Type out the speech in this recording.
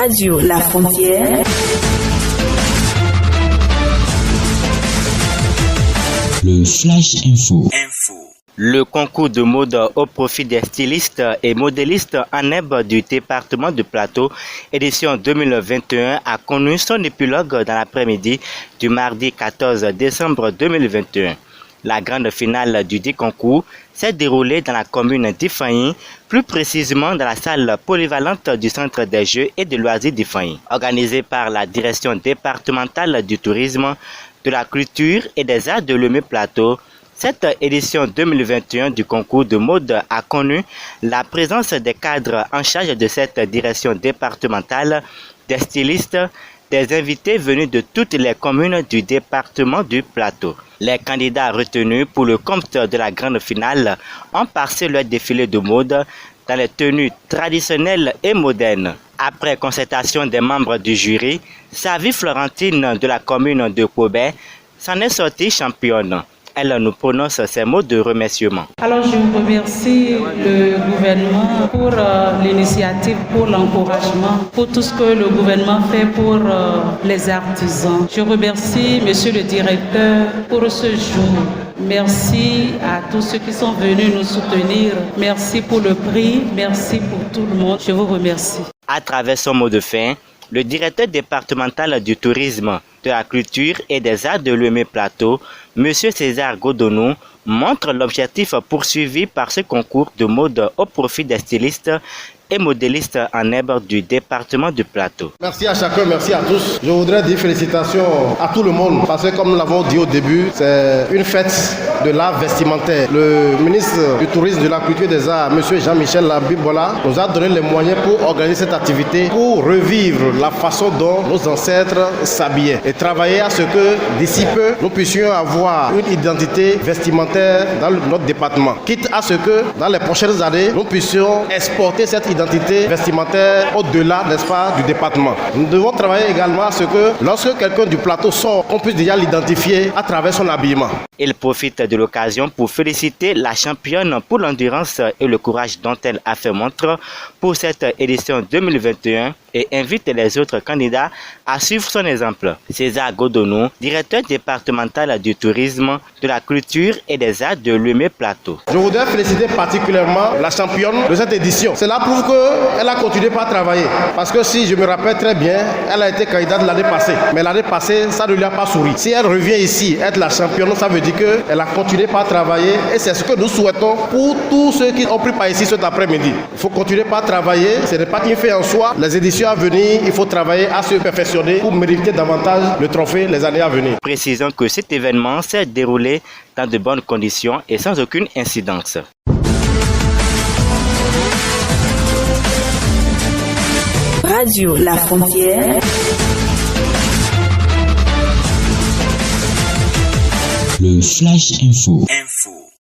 Radio La Frontière. Le Flash Info. Le concours de mode au profit des stylistes et modélistes en herbe du département de Plateau, édition 2021, a connu son épilogue dans l'après-midi du mardi 14 décembre 2021. La grande finale du dit concours s'est déroulée dans la commune d'Ifahim, plus précisément dans la salle polyvalente du Centre des Jeux et de Loisirs d'Ifahim. Organisée par la direction départementale du tourisme, de la culture et des arts de Lemay Plateau, cette édition 2021 du concours de mode a connu la présence des cadres en charge de cette direction départementale, des stylistes, des invités venus de toutes les communes du département du Plateau. Les candidats retenus pour le compte de la grande finale ont passé leur défilé de mode dans les tenues traditionnelles et modernes. Après concertation des membres du jury, Savie Florentine de la commune de Kobé s'en est sortie championne. Elle nous prononce ses mots de remerciement. Alors je vous remercie le gouvernement pour l'initiative, pour l'encouragement, pour tout ce que le gouvernement fait pour les artisans. Je remercie monsieur le directeur pour ce jour. Merci à tous ceux qui sont venus nous soutenir. Merci pour le prix, merci pour tout le monde. Je vous remercie. À travers son mot de fin, le directeur départemental du tourisme, de la culture et des arts de Lemay Plateau, M. César Godonou, montre l'objectif poursuivi par ce concours de mode au profit des stylistes et modélistes en herbe du département du Plateau. Merci à chacun, merci à tous. Je voudrais dire félicitations à tout le monde parce que comme nous l'avons dit au début, c'est une fête de l'art vestimentaire. Le ministre du Tourisme, de la Culture et des Arts, M. Jean-Michel Labibola, nous a donné les moyens pour organiser cette activité, pour revivre la façon dont nos ancêtres s'habillaient et travailler à ce que d'ici peu, nous puissions avoir une identité vestimentaire dans notre département. Quitte à ce que dans les prochaines années, nous puissions exporter cette identité vestimentaire au-delà, n'est-ce pas, du département. Nous devons travailler également à ce que lorsque quelqu'un du plateau sort, on puisse déjà l'identifier à travers son habillement. Il profite de l'occasion pour féliciter la championne pour l'endurance et le courage dont elle a fait montre pour cette édition 2021 et invite les autres candidats à suivre son exemple. César Godonou, directeur départemental du tourisme, de la culture et des arts de Lemay Plateau. Je voudrais féliciter particulièrement la championne de cette édition. Cela prouve qu'elle a continué par travailler. Parce que si je me rappelle très bien, elle a été candidate l'année passée. Mais l'année passée, ça ne lui a pas souri. Si elle revient ici, être la championne, ça veut dire qu'elle a continué par travailler. Et c'est ce que nous souhaitons pour tous ceux qui ont pris part ici cet après-midi. Il faut continuer par travailler. Ce n'est pas une fin en soi. Les éditions à venir, il faut travailler à se perfectionner pour mériter davantage le trophée les années à venir. Précisons que cet événement s'est déroulé dans de bonnes conditions et sans aucune incidence. Radio La Frontière. Le Flash Info.